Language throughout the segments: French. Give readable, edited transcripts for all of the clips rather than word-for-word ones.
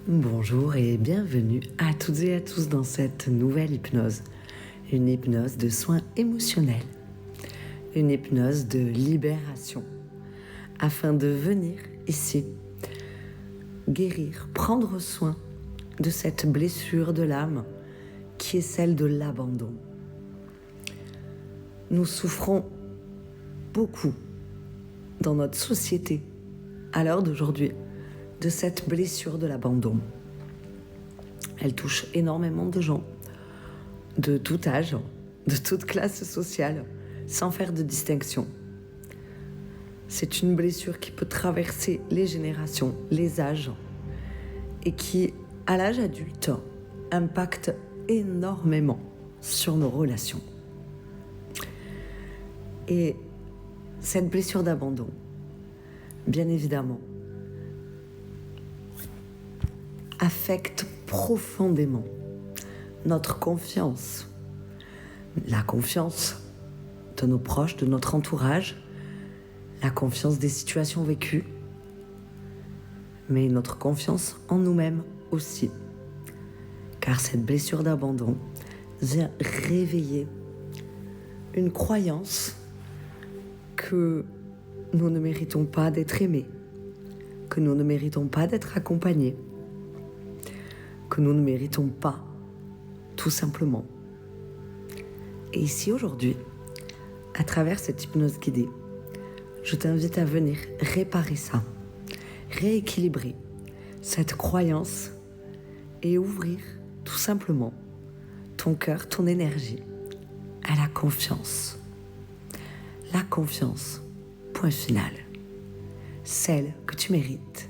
Bonjour et bienvenue à toutes et à tous dans cette nouvelle hypnose. Une hypnose de soins émotionnels. Une hypnose de libération. Afin de venir ici, guérir, prendre soin de cette blessure de l'âme qui est celle de l'abandon. Nous souffrons beaucoup dans notre société à l'heure d'aujourd'hui de cette blessure de l'abandon. Elle touche énormément de gens, de tout âge, de toute classe sociale, sans faire de distinction. C'est une blessure qui peut traverser les générations, les âges, et qui, à l'âge adulte, impacte énormément sur nos relations. Et cette blessure d'abandon, bien évidemment, affecte profondément notre confiance, la confiance de nos proches, de notre entourage, la confiance des situations vécues, mais notre confiance en nous-mêmes aussi. Car cette blessure d'abandon vient réveiller une croyance que nous ne méritons pas d'être aimés, que nous ne méritons pas d'être accompagnés, que nous ne méritons pas, tout simplement. Et ici, aujourd'hui, à travers cette hypnose guidée, je t'invite à venir réparer ça, rééquilibrer cette croyance et ouvrir, tout simplement, ton cœur, ton énergie à la confiance. La confiance, point final. Celle que tu mérites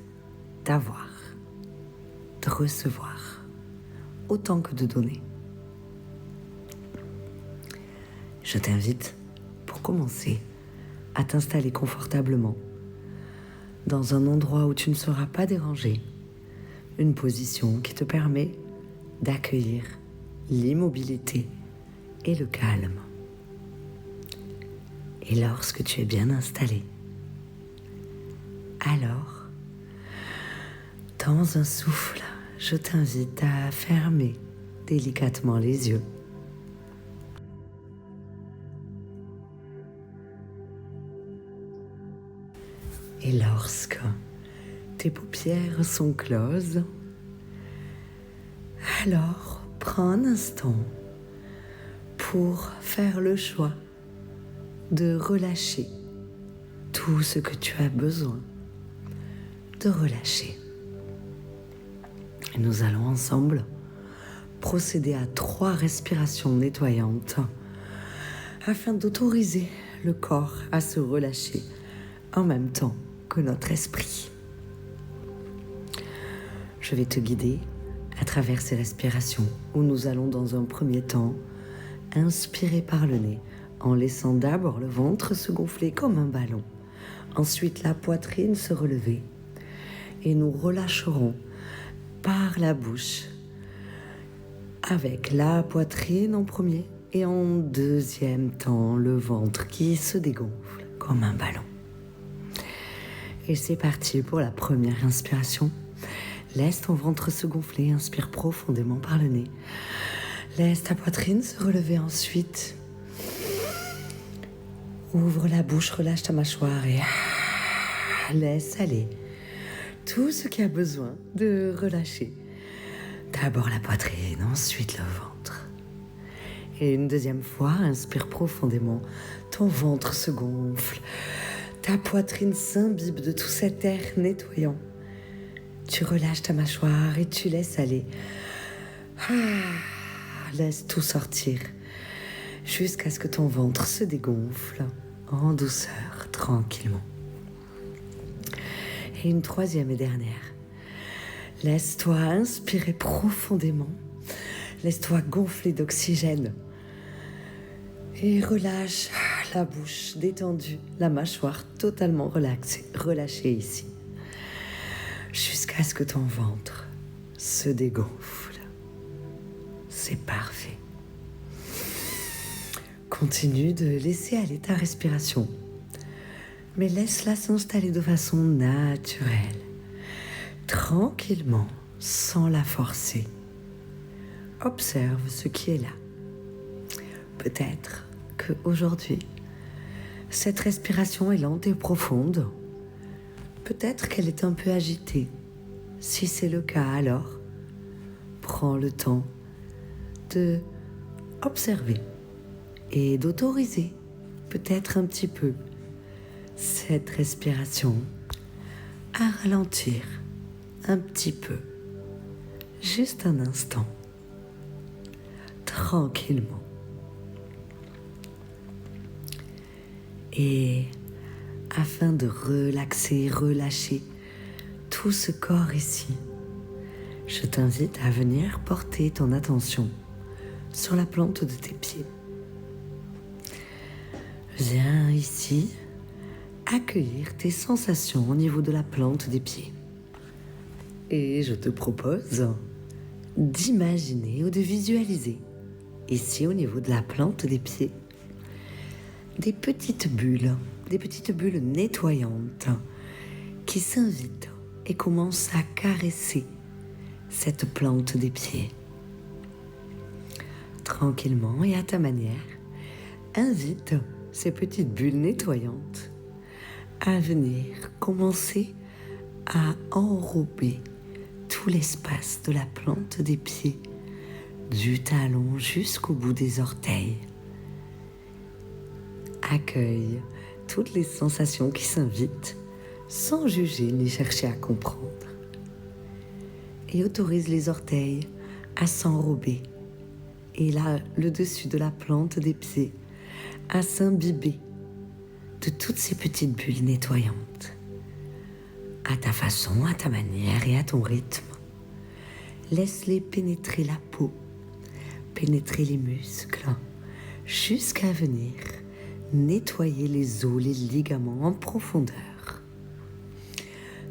d'avoir, de recevoir, autant que de donner. Je t'invite, pour commencer, à t'installer confortablement dans un endroit où tu ne seras pas dérangé, une position qui te permet d'accueillir l'immobilité et le calme. Et lorsque tu es bien installé, alors, dans un souffle, je t'invite à fermer délicatement les yeux. Et lorsque tes paupières sont closes, alors prends un instant pour faire le choix de relâcher tout ce que tu as besoin de relâcher. Et nous allons ensemble procéder à 3 respirations nettoyantes afin d'autoriser le corps à se relâcher en même temps que notre esprit. Je vais te guider à travers ces respirations où nous allons dans un premier temps inspirer par le nez en laissant d'abord le ventre se gonfler comme un ballon, ensuite la poitrine se relever et nous relâcherons par la bouche avec la poitrine en premier et en deuxième temps le ventre qui se dégonfle comme un ballon. Et c'est parti pour la première inspiration. Laisse ton ventre se gonfler, inspire profondément par le nez. Laisse ta poitrine se relever ensuite. Ouvre la bouche, relâche ta mâchoire et laisse aller tout ce qui a besoin de relâcher. D'abord la poitrine, ensuite le ventre. Et une deuxième fois, inspire profondément. Ton ventre se gonfle. Ta poitrine s'imbibe de tout cet air nettoyant. Tu relâches ta mâchoire et tu laisses aller. Laisse tout sortir jusqu'à ce que ton ventre se dégonfle en douceur, tranquillement. Et une troisième et dernière. Laisse-toi inspirer profondément. Laisse-toi gonfler d'oxygène. Et relâche la bouche détendue, la mâchoire totalement relâchée ici. Jusqu'à ce que ton ventre se dégonfle. C'est parfait. Continue de laisser aller ta respiration, mais laisse-la s'installer de façon naturelle, tranquillement, sans la forcer. Observe ce qui est là. Peut-être qu'aujourd'hui, cette respiration est lente et profonde. Peut-être qu'elle est un peu agitée. Si c'est le cas, alors, prends le temps de observer et d'autoriser peut-être un petit peu cette respiration à ralentir un petit peu, juste un instant, tranquillement. Et afin de relaxer, relâcher tout ce corps ici, je t'invite à venir porter ton attention sur la plante de tes pieds. Viens ici accueillir tes sensations au niveau de la plante des pieds. Et je te propose d'imaginer ou de visualiser, ici au niveau de la plante des pieds, des petites bulles nettoyantes qui s'invitent et commencent à caresser cette plante des pieds. Tranquillement et à ta manière, invite ces petites bulles nettoyantes à venir commencer à enrober tout l'espace de la plante des pieds, du talon jusqu'au bout des orteils. Accueille toutes les sensations qui s'invitent sans juger ni chercher à comprendre. Et autorise les orteils à s'enrober et là, le dessus de la plante des pieds à s'imbiber de toutes ces petites bulles nettoyantes. À ta façon, à ta manière et à ton rythme. Laisse-les pénétrer la peau, pénétrer les muscles, jusqu'à venir nettoyer les os, les ligaments en profondeur.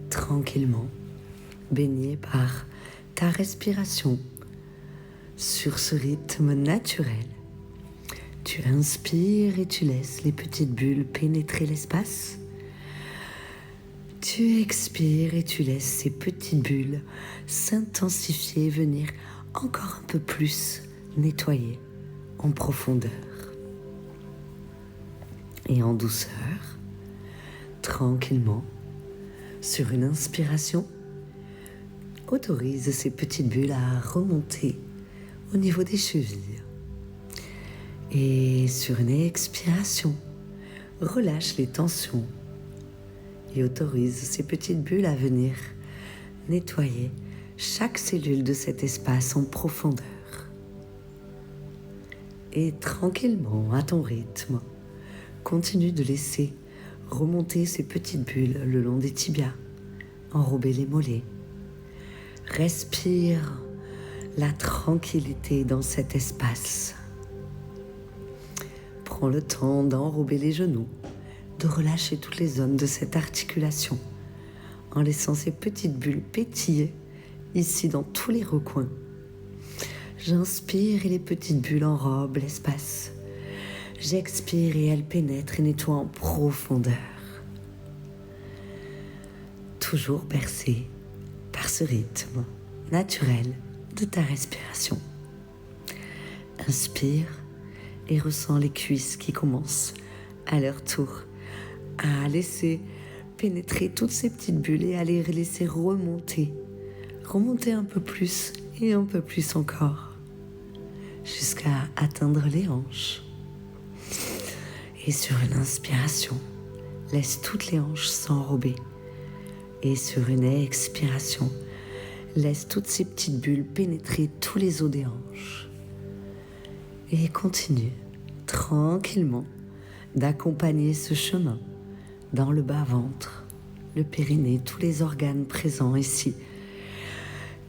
Tranquillement, baigné par ta respiration sur ce rythme naturel. Tu inspires et tu laisses les petites bulles pénétrer l'espace. Tu expires et tu laisses ces petites bulles s'intensifier et venir encore un peu plus nettoyer en profondeur. Et en douceur, tranquillement, sur une inspiration, autorise ces petites bulles à remonter au niveau des chevilles. Et sur une expiration, relâche les tensions et autorise ces petites bulles à venir nettoyer chaque cellule de cet espace en profondeur. Et tranquillement, à ton rythme, continue de laisser remonter ces petites bulles le long des tibias, enrober les mollets. Respire la tranquillité dans cet espace. Prends le temps d'enrober les genoux, de relâcher toutes les zones de cette articulation, en laissant ces petites bulles pétiller ici dans tous les recoins. J'inspire et les petites bulles enrobent l'espace. J'expire et elles pénètrent et nettoient en profondeur. Toujours bercé par ce rythme naturel de ta respiration. Inspire et ressens les cuisses qui commencent à leur tour à laisser pénétrer toutes ces petites bulles et à les laisser remonter un peu plus et un peu plus encore, jusqu'à atteindre les hanches. Et sur une inspiration, laisse toutes les hanches s'enrober. Et sur une expiration, laisse toutes ces petites bulles pénétrer tous les os des hanches. Et continue tranquillement d'accompagner ce chemin dans le bas-ventre, le périnée, tous les organes présents ici,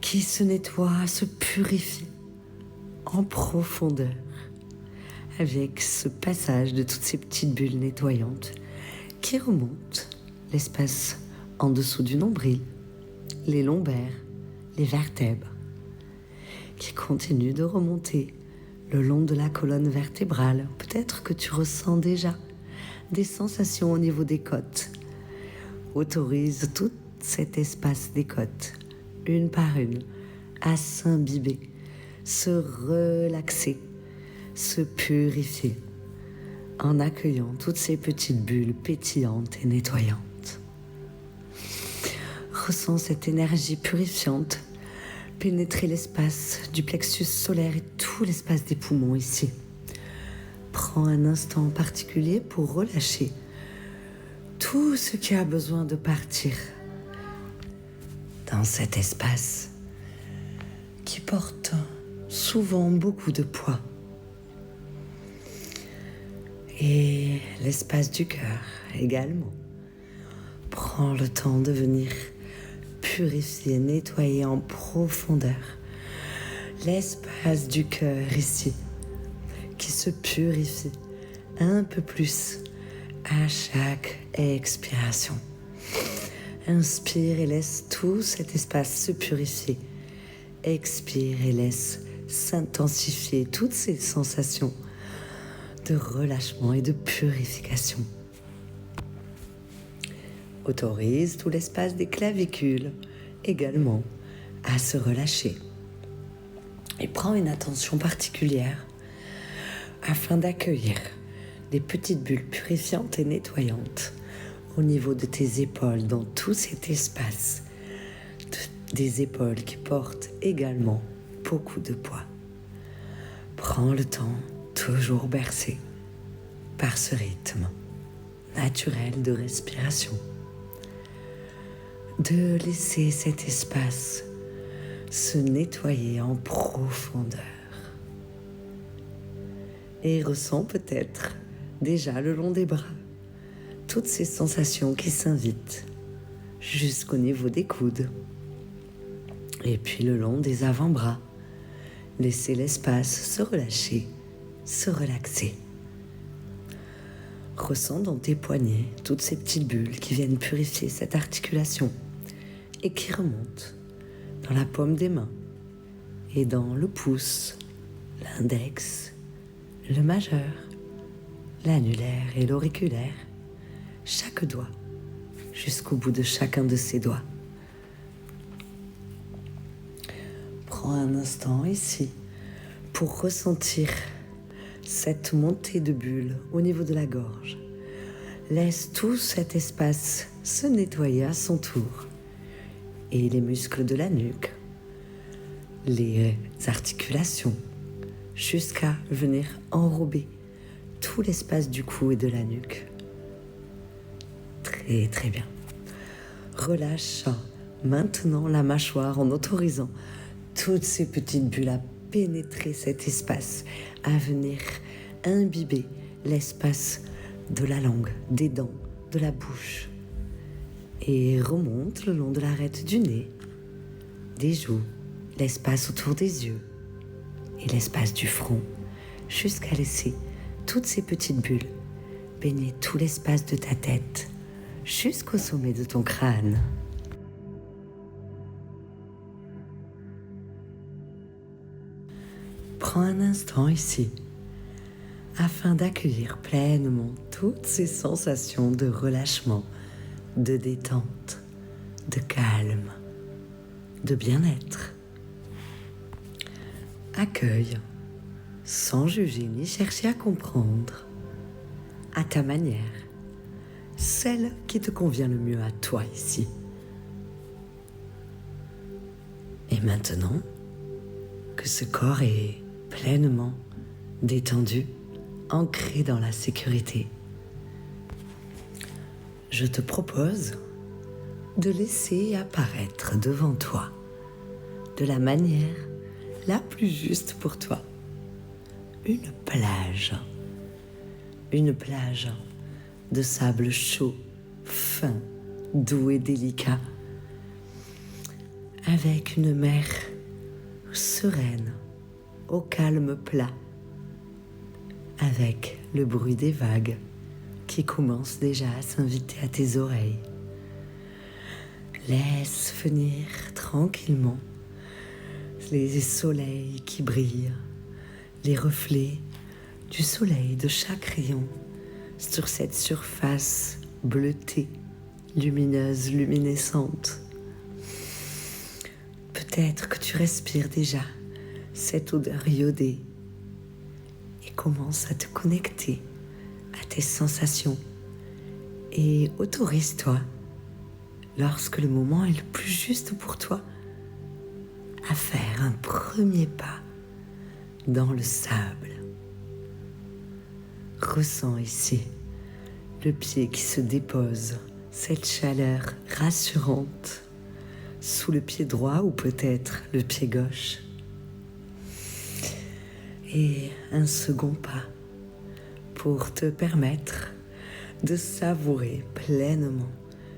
qui se nettoient, se purifient en profondeur avec ce passage de toutes ces petites bulles nettoyantes qui remontent l'espace en dessous du nombril, les lombaires, les vertèbres, qui continuent de remonter le long de la colonne vertébrale. Peut-être que tu ressens déjà des sensations au niveau des côtes. Autorise tout cet espace des côtes, une par une, à s'imbiber, se relaxer, se purifier, en accueillant toutes ces petites bulles pétillantes et nettoyantes. Ressens cette énergie purifiante pénétrer l'espace du plexus solaire et tout l'espace des poumons ici. Prends un instant particulier pour relâcher tout ce qui a besoin de partir dans cet espace qui porte souvent beaucoup de poids. Et l'espace du cœur également. Prends le temps de venir purifier, nettoyer en profondeur l'espace du cœur ici, qui se purifie un peu plus à chaque expiration. Inspire et laisse tout cet espace se purifier. Expire et laisse s'intensifier toutes ces sensations de relâchement et de purification. Autorise tout l'espace des clavicules également à se relâcher. Et prends une attention particulière afin d'accueillir des petites bulles purifiantes et nettoyantes au niveau de tes épaules, dans tout cet espace des épaules qui portent également beaucoup de poids. Prends le temps, toujours bercé par ce rythme naturel de respiration, de laisser cet espace se nettoyer en profondeur. Et ressens peut-être déjà le long des bras toutes ces sensations qui s'invitent jusqu'au niveau des coudes. Et puis le long des avant-bras, laissez l'espace se relâcher, se relaxer. Ressens dans tes poignets toutes ces petites bulles qui viennent purifier cette articulation et qui remontent dans la paume des mains et dans le pouce, l'index, le majeur, l'annulaire et l'auriculaire, chaque doigt jusqu'au bout de chacun de ces doigts. Prends un instant ici pour ressentir cette montée de bulles au niveau de la gorge. Laisse tout cet espace se nettoyer à son tour. Et les muscles de la nuque, les articulations, jusqu'à venir enrober tout l'espace du cou et de la nuque. Très très bien. Relâche maintenant la mâchoire en autorisant toutes ces petites bulles à pénétrer cet espace, à venir imbiber l'espace de la langue, des dents, de la bouche. Et remonte le long de l'arête du nez, des joues, l'espace autour des yeux et l'espace du front, jusqu'à laisser toutes ces petites bulles baigner tout l'espace de ta tête, jusqu'au sommet de ton crâne. Prends un instant ici, afin d'accueillir pleinement toutes ces sensations de relâchement, de détente, de calme, de bien-être. Accueille, sans juger ni chercher à comprendre, à ta manière, celle qui te convient le mieux à toi ici. Et maintenant que ce corps est pleinement détendu, ancré dans la sécurité, je te propose de laisser apparaître devant toi, de la manière la plus juste pour toi, une plage de sable chaud, fin, doux et délicat, avec une mer sereine, au calme plat, avec le bruit des vagues qui commence déjà à s'inviter à tes oreilles. Laisse venir tranquillement les soleils qui brillent, les reflets du soleil de chaque rayon sur cette surface bleutée, lumineuse, luminescente. Peut-être que tu respires déjà cette odeur iodée et commence à te connecter à tes sensations. Et autorise-toi, lorsque le moment est le plus juste pour toi, à faire un premier pas dans le sable. Ressens ici le pied qui se dépose, cette chaleur rassurante sous le pied droit ou peut-être le pied gauche. Et un second pas pour te permettre de savourer pleinement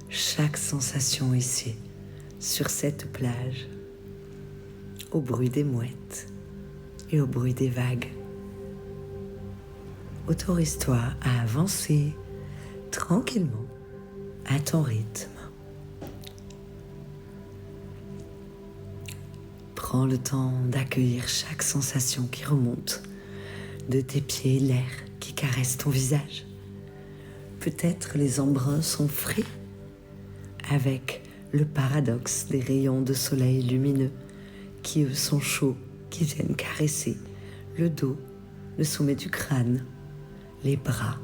chaque sensation ici, sur cette plage, au bruit des mouettes et au bruit des vagues. Autorise-toi à avancer tranquillement à ton rythme. Prends le temps d'accueillir chaque sensation qui remonte de tes pieds, l'air qui caresse ton visage. Peut-être les embruns sont frais avec le paradoxe des rayons de soleil lumineux qui eux sont chauds, qui viennent caresser le dos, le sommet du crâne, les bras.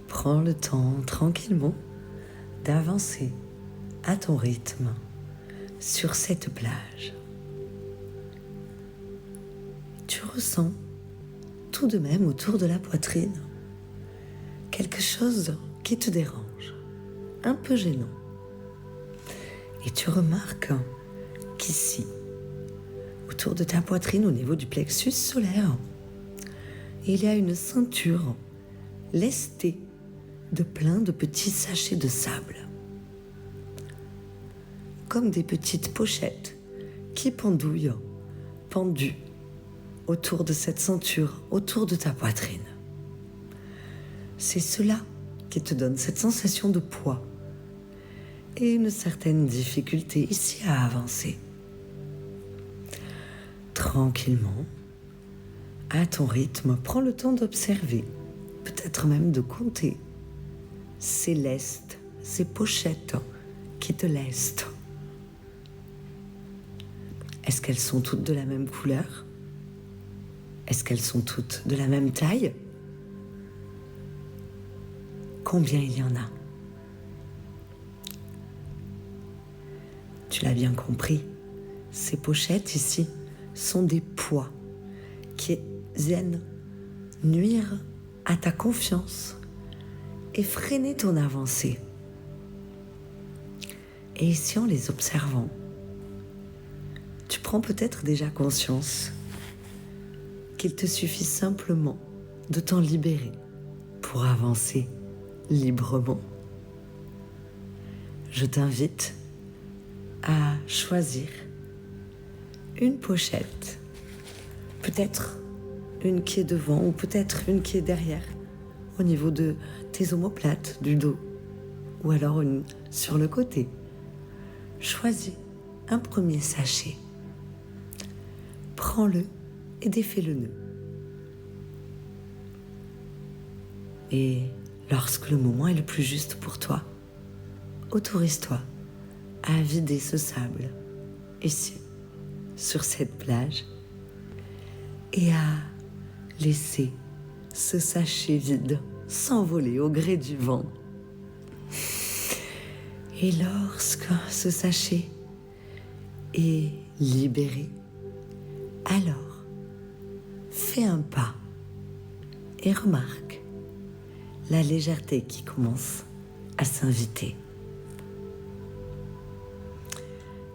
Prends le temps tranquillement d'avancer à ton rythme sur cette plage. Tu ressens tout de même autour de la poitrine quelque chose qui te dérange, un peu gênant. Et tu remarques qu'ici, autour de ta poitrine, au niveau du plexus solaire, il y a une ceinture lestée de plein de petits sachets de sable, comme des petites pochettes qui pendues autour de cette ceinture, autour de ta poitrine. C'est cela qui te donne cette sensation de poids et une certaine difficulté ici à avancer. Tranquillement, à ton rythme, prends le temps d'observer, peut-être même de compter ces lestes, ces pochettes qui te lestent. Est-ce qu'elles sont toutes de la même couleur? Est-ce qu'elles sont toutes de la même taille? Combien il y en a? Tu l'as bien compris, ces pochettes ici sont des poids qui viennent nuire à ta confiance et freiner ton avancée. Et ici, en les observant, tu prends peut-être déjà conscience qu'il te suffit simplement de t'en libérer pour avancer librement. Je t'invite à choisir une pochette, peut-être une qui est devant ou peut-être une qui est derrière, au niveau de tes omoplates, du dos, ou alors une sur le côté. Choisis un premier sachet, prends-le et défais le nœud. Et lorsque le moment est le plus juste pour toi, autorise-toi à vider ce sable ici, sur cette plage, et à laisser ce sachet vide s'envoler au gré du vent. Et lorsque ce sachet est libéré, alors fais un pas et remarque la légèreté qui commence à s'inviter.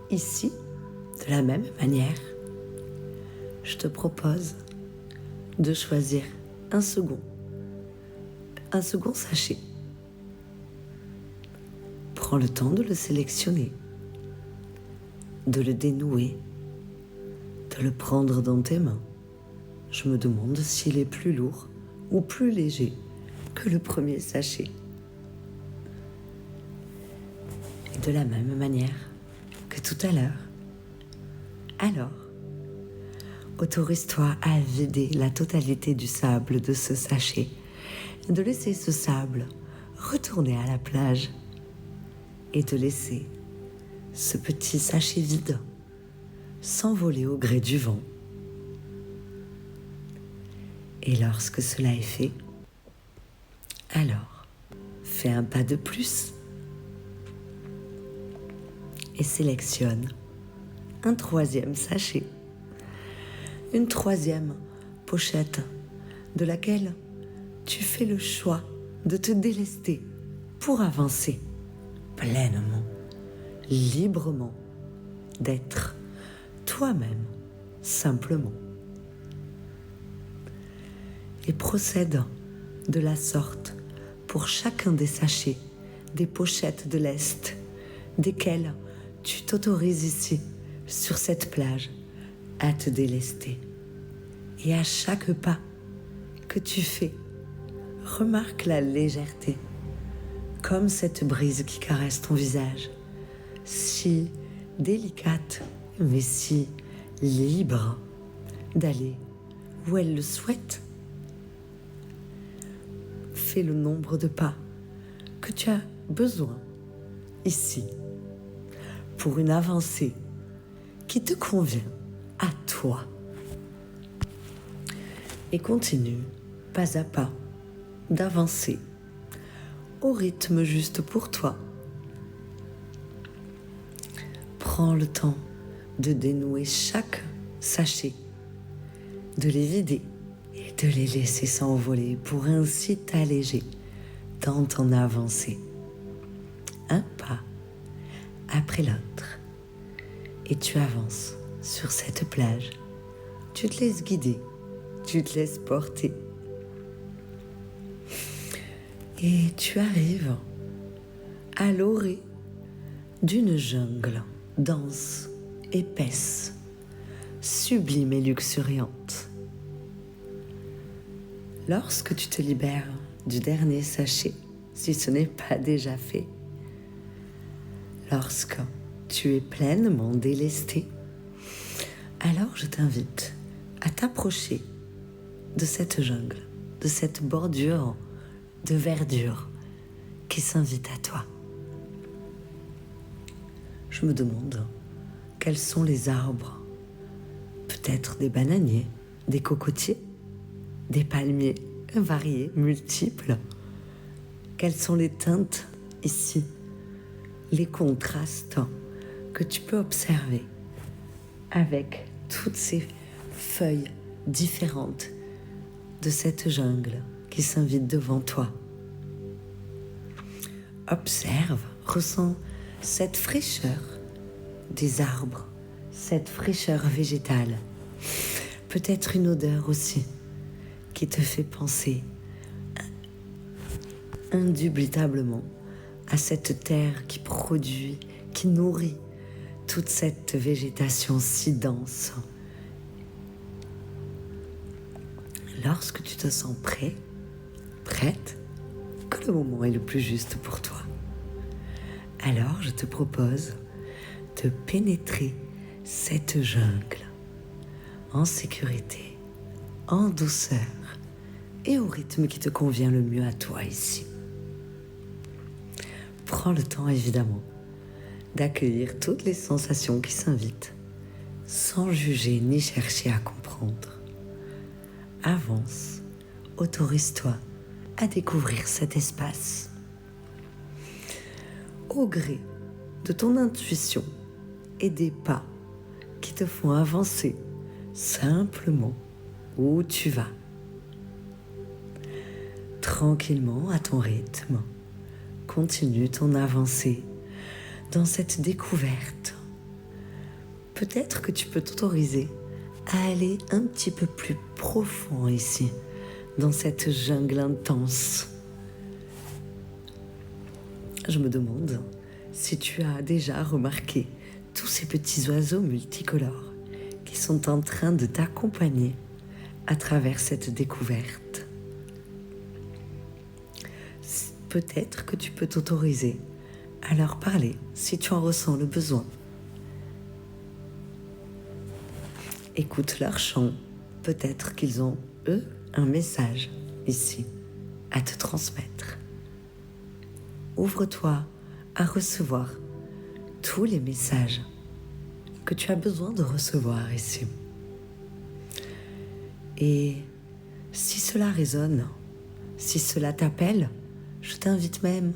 Ici, de la même manière, je te propose de choisir un second sachet. Prends le temps de le sélectionner, de le dénouer, de le prendre dans tes mains. Je me demande s'il est plus lourd ou plus léger que le premier sachet. Et de la même manière que tout à l'heure, alors, autorise-toi à vider la totalité du sable de ce sachet, de laisser ce sable retourner à la plage et te laisser ce petit sachet vide s'envoler au gré du vent. Et lorsque cela est fait, alors fais un pas de plus et sélectionne un troisième sachet, une troisième pochette de laquelle tu fais le choix de te délester pour avancer pleinement, librement, d'être toi-même, simplement. Et procède de la sorte pour chacun des sachets, des pochettes de lest, desquelles tu t'autorises ici, sur cette plage, à te délester. Et à chaque pas que tu fais, remarque la légèreté, comme cette brise qui caresse ton visage, si délicate, mais si libre d'aller où elle le souhaite. Fais le nombre de pas que tu as besoin ici pour une avancée qui te convient à toi. Et continue, pas à pas, d'avancer au rythme juste pour toi. Prends le temps de dénouer chaque sachet, de les vider et de les laisser s'envoler pour ainsi t'alléger dans ton avancée. Un pas après l'autre. Et tu avances sur cette plage. Tu te laisses guider, tu te laisses porter. Et tu arrives à l'orée d'une jungle dense, épaisse, sublime et luxuriante. Lorsque tu te libères du dernier sachet, si ce n'est pas déjà fait, lorsque tu es pleinement délesté, alors je t'invite à t'approcher de cette jungle, de cette bordure de verdure qui s'invite à toi. Je me demande quels sont les arbres, peut-être des bananiers, des cocotiers, des palmiers variés, multiples. Quelles sont les teintes ici, les contrastes que tu peux observer avec toutes ces feuilles différentes de cette jungle qui s'invite devant toi. Observe, ressens cette fraîcheur des arbres, cette fraîcheur végétale. Peut-être une odeur aussi qui te fait penser indubitablement à cette terre qui produit, qui nourrit toute cette végétation si dense. Lorsque tu te sens prêt, prête, que le moment est le plus juste pour toi, alors je te propose de pénétrer cette jungle en sécurité, en douceur et au rythme qui te convient le mieux à toi ici. Prends le temps évidemment d'accueillir toutes les sensations qui s'invitent sans juger ni chercher à comprendre. Avance, autorise-toi à découvrir cet espace. Au gré de ton intuition et des pas qui te font avancer simplement où tu vas. Tranquillement, à ton rythme, continue ton avancée dans cette découverte. Peut-être que tu peux t'autoriser à aller un petit peu plus profond ici, dans cette jungle intense. Je me demande si tu as déjà remarqué tous ces petits oiseaux multicolores qui sont en train de t'accompagner à travers cette découverte. Peut-être que tu peux t'autoriser à leur parler si tu en ressens le besoin. Écoute leur chant, peut-être qu'ils ont, eux, un message ici à te transmettre. Ouvre-toi à recevoir tous les messages que tu as besoin de recevoir ici. Et si cela résonne, si cela t'appelle, je t'invite même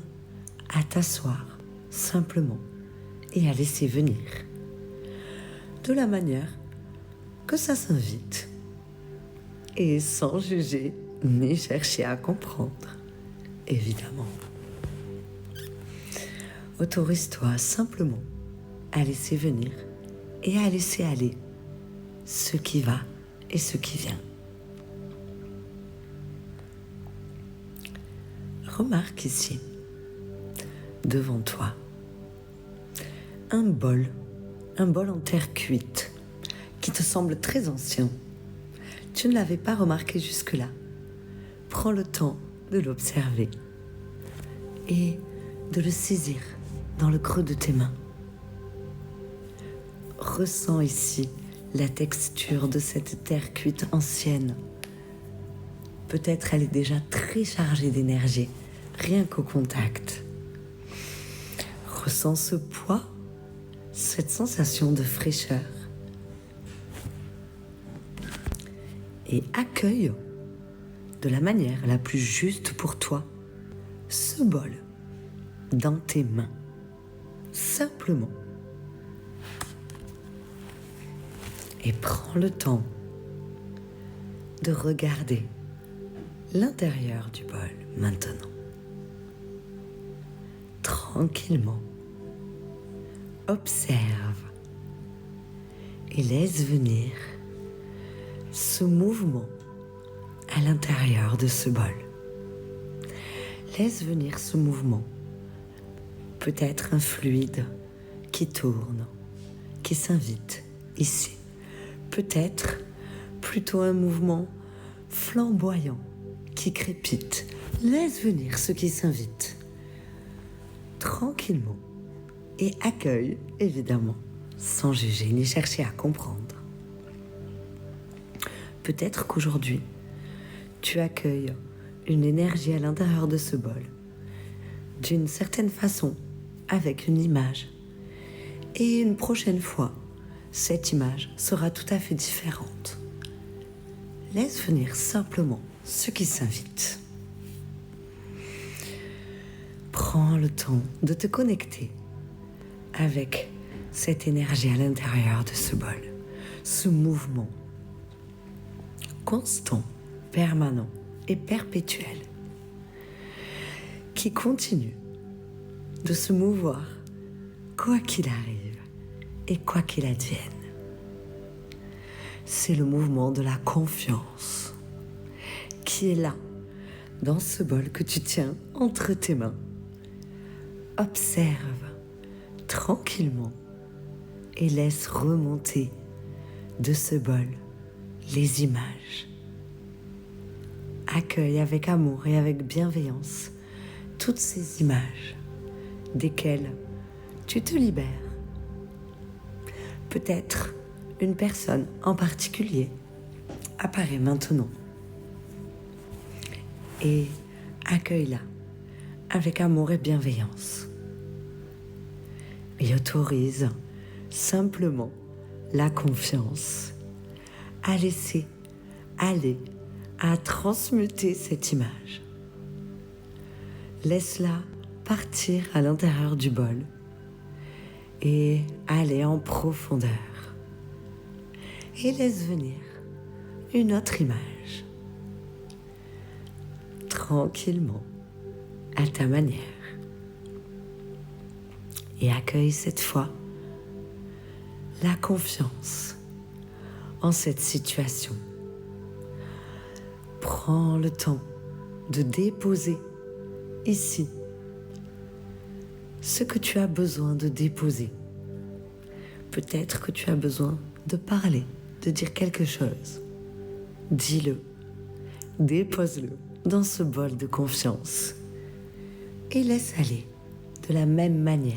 à t'asseoir simplement et à laisser venir de la manière que ça s'invite et sans juger ni chercher à comprendre, évidemment. Autorise-toi simplement à laisser venir et à laisser aller ce qui va et ce qui vient. Remarque ici, devant toi, un bol en terre cuite qui te semble très ancien. Tu ne l'avais pas remarqué jusque-là. Prends le temps de l'observer et de le saisir dans le creux de tes mains. Ressens ici la texture de cette terre cuite ancienne. Peut-être elle est déjà très chargée d'énergie, rien qu'au contact. Ressens ce poids, cette sensation de fraîcheur. Et accueille de la manière la plus juste pour toi ce bol dans tes mains, simplement. Et prends le temps de regarder l'intérieur du bol maintenant. Tranquillement, observe et laisse venir ce mouvement à l'intérieur de ce bol. Laisse venir ce mouvement, peut-être un fluide qui tourne, qui s'invite ici. Peut-être plutôt un mouvement flamboyant qui crépite. Laisse venir ce qui s'invite tranquillement et accueille, évidemment, sans juger ni chercher à comprendre. Peut-être qu'aujourd'hui, tu accueilles une énergie à l'intérieur de ce bol, d'une certaine façon, avec une image. Et une prochaine fois, cette image sera tout à fait différente. Laisse venir simplement ce qui s'invite. Prends le temps de te connecter avec cette énergie à l'intérieur de ce bol, ce mouvement constant, permanent et perpétuel qui continue de se mouvoir quoi qu'il arrive et quoi qu'il advienne. C'est le mouvement de la confiance qui est là, dans ce bol que tu tiens entre tes mains. Observe tranquillement et laisse remonter de ce bol les images. Accueille avec amour et avec bienveillance toutes ces images desquelles tu te libères. Peut-être une personne en particulier apparaît maintenant. Et accueille-la avec amour et bienveillance. Et autorise simplement la confiance à laisser aller, à transmuter cette image. Laisse-la partir à l'intérieur du bol et aller en profondeur. Et laisse venir une autre image. Tranquillement, à ta manière. Et accueille cette fois la confiance en cette situation. Prends le temps de déposer ici ce que tu as besoin de déposer. Peut-être que tu as besoin de parler, de dire quelque chose. Dis-le, dépose-le dans ce bol de confiance et laisse aller de la même manière.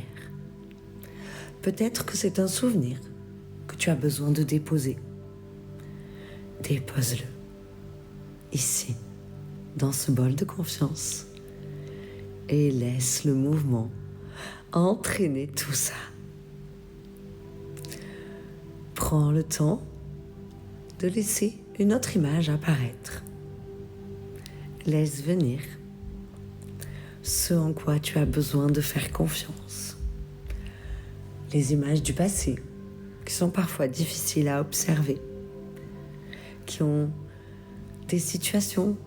Peut-être que c'est un souvenir que tu as besoin de déposer. Dépose-le ici, dans ce bol de confiance, et laisse le mouvement entraîner tout ça Prends le temps de laisser une autre image apparaître. Laisse venir ce en quoi tu as besoin de faire confiance. Les images du passé, qui sont parfois difficiles à observer, qui ont des situations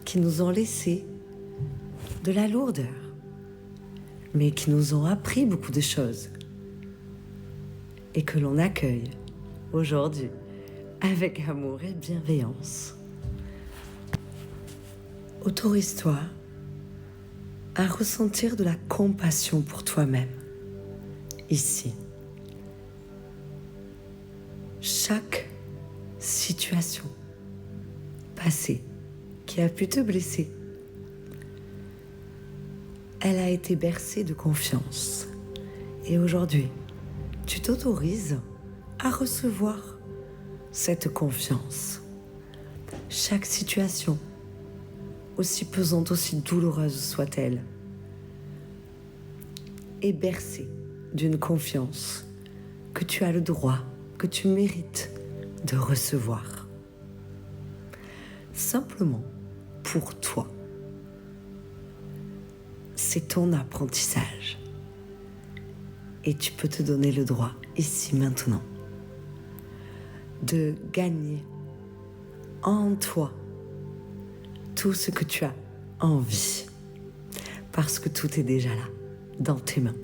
qui nous ont laissé de la lourdeur, mais qui nous ont appris beaucoup de choses et que l'on accueille aujourd'hui avec amour et bienveillance. Autorise-toi à ressentir de la compassion pour toi-même, ici. Chaque situation passée qui a pu te blesser, elle a été bercée de confiance. Et aujourd'hui, tu t'autorises à recevoir cette confiance. Chaque situation, aussi pesante, aussi douloureuse soit-elle, est bercée d'une confiance que tu as le droit, que tu mérites de recevoir. Simplement pour toi. C'est ton apprentissage. Et tu peux te donner le droit, ici, maintenant, de gagner en toi tout ce que tu as envie. Parce que tout est déjà là, dans tes mains,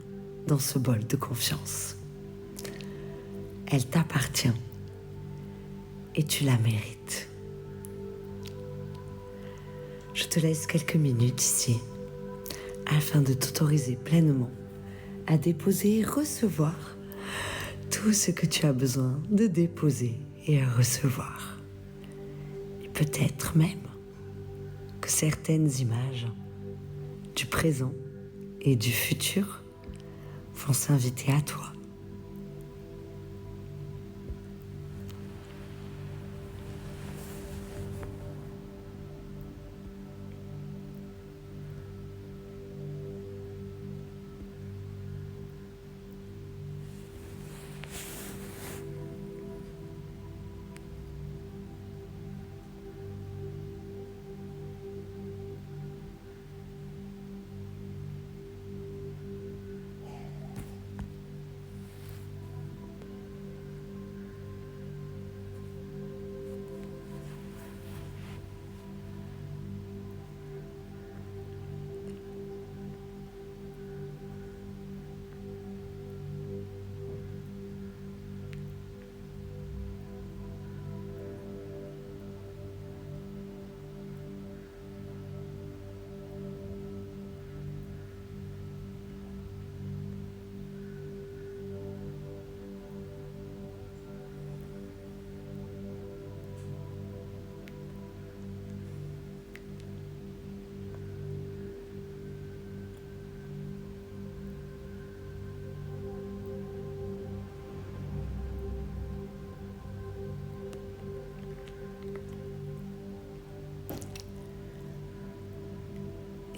dans ce bol de confiance. Elle t'appartient et tu la mérites. Je te laisse quelques minutes ici afin de t'autoriser pleinement à déposer et recevoir tout ce que tu as besoin de déposer et à recevoir. Et peut-être même que certaines images du présent et du futur vont s'inviter à toi.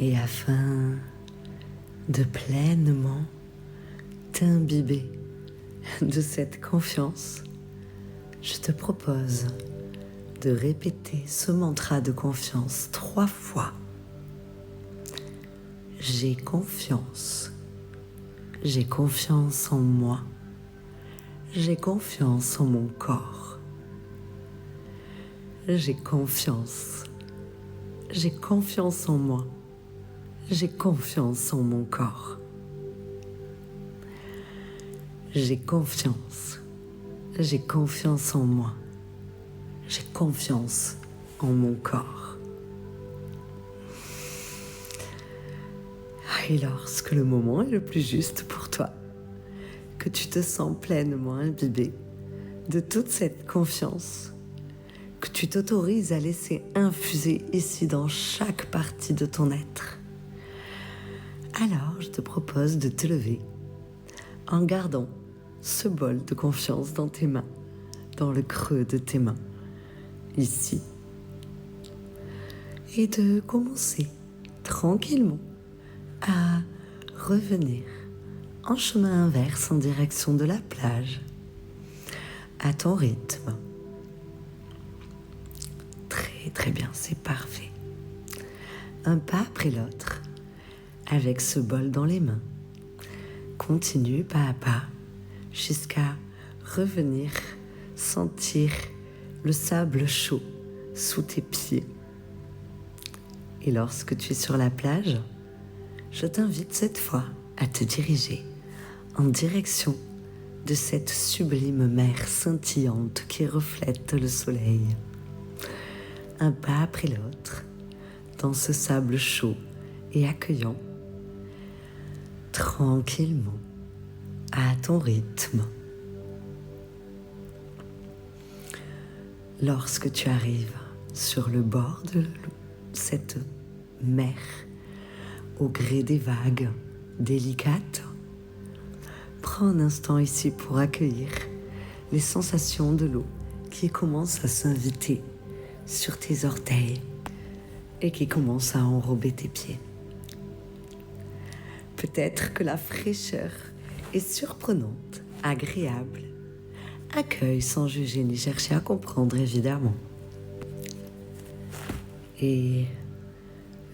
Et afin de pleinement t'imbiber de cette confiance, je te propose de répéter ce mantra de confiance 3 fois. J'ai confiance. J'ai confiance en moi. J'ai confiance en mon corps. J'ai confiance. J'ai confiance en moi. J'ai confiance en mon corps. J'ai confiance. J'ai confiance en moi. J'ai confiance en mon corps. Et lorsque le moment est le plus juste pour toi, que tu te sens pleinement imbibé de toute cette confiance, que tu t'autorises à laisser infuser ici dans chaque partie de ton être, alors je te propose de te lever en gardant ce bol de confiance dans tes mains, dans le creux de tes mains, ici. Et de commencer tranquillement à revenir en chemin inverse en direction de la plage, à ton rythme. Très très bien, c'est parfait. Un pas après l'autre, avec ce bol dans les mains. Continue pas à pas jusqu'à revenir sentir le sable chaud sous tes pieds. Et lorsque tu es sur la plage, je t'invite cette fois à te diriger en direction de cette sublime mer scintillante qui reflète le soleil. Un pas après l'autre, dans ce sable chaud et accueillant, tranquillement, à ton rythme. Lorsque tu arrives sur le bord de cette mer, au gré des vagues délicates, prends un instant ici pour accueillir les sensations de l'eau qui commencent à s'inviter sur tes orteils et qui commencent à enrober tes pieds. Peut-être que la fraîcheur est surprenante, agréable. Accueille sans juger ni chercher à comprendre, évidemment. Et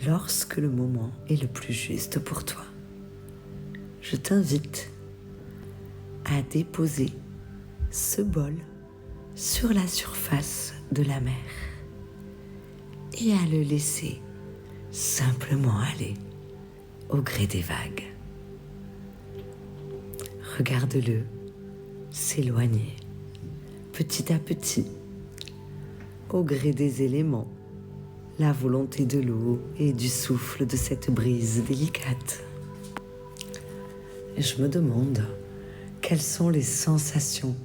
lorsque le moment est le plus juste pour toi, je t'invite à déposer ce bol sur la surface de la mer et à le laisser simplement aller au gré des vagues. Regarde-le s'éloigner petit à petit au gré des éléments, la volonté de l'eau et du souffle de cette brise délicate. Et je me demande quelles sont les sensations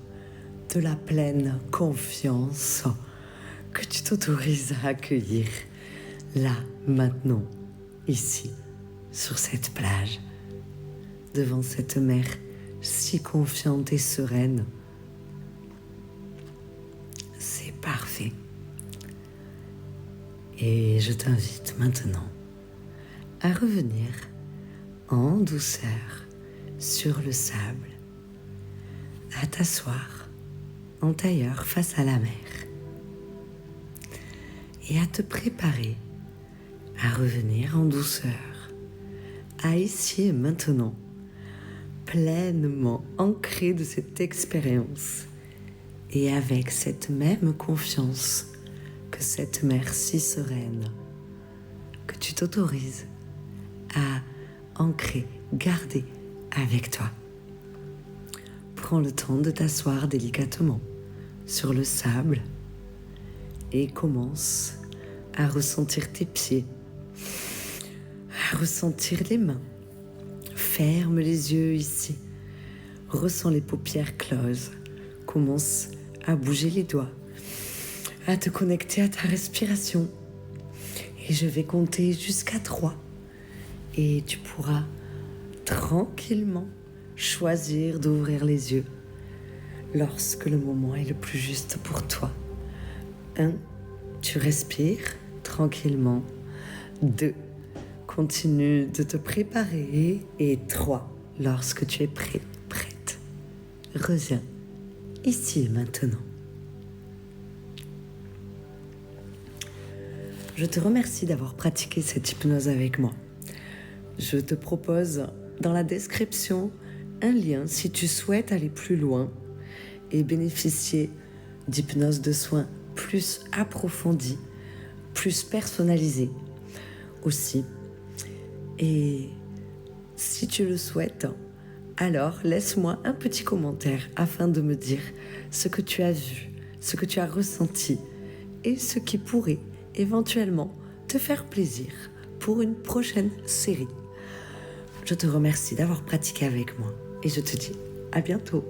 de la pleine confiance que tu t'autorises à accueillir là, maintenant, ici, sur cette plage, devant cette mer si confiante et sereine. C'est parfait. Et je t'invite maintenant à revenir en douceur sur le sable, à t'asseoir en tailleur face à la mer et à te préparer à revenir en douceur, à ici et maintenant, pleinement ancré de cette expérience et avec cette même confiance que cette mer si sereine que tu t'autorises à ancrer, garder avec toi. Prends le temps de t'asseoir délicatement sur le sable et commence à ressentir tes pieds, à ressentir les mains. Ferme les yeux ici, ressens les paupières closes, commence à bouger les doigts, à te connecter à ta respiration. Et je vais compter jusqu'à 3 et tu pourras tranquillement choisir d'ouvrir les yeux lorsque le moment est le plus juste pour toi. 1, tu respires tranquillement. 2, continue de te préparer. Et 3, lorsque tu es prêt, prête, reviens ici et maintenant. Je te remercie d'avoir pratiqué cette hypnose avec moi. Je te propose dans la description un lien si tu souhaites aller plus loin et bénéficier d'hypnose de soins plus approfondie, plus personnalisée aussi. Et si tu le souhaites, alors laisse-moi un petit commentaire afin de me dire ce que tu as vu, ce que tu as ressenti et ce qui pourrait éventuellement te faire plaisir pour une prochaine série. Je te remercie d'avoir pratiqué avec moi et je te dis à bientôt.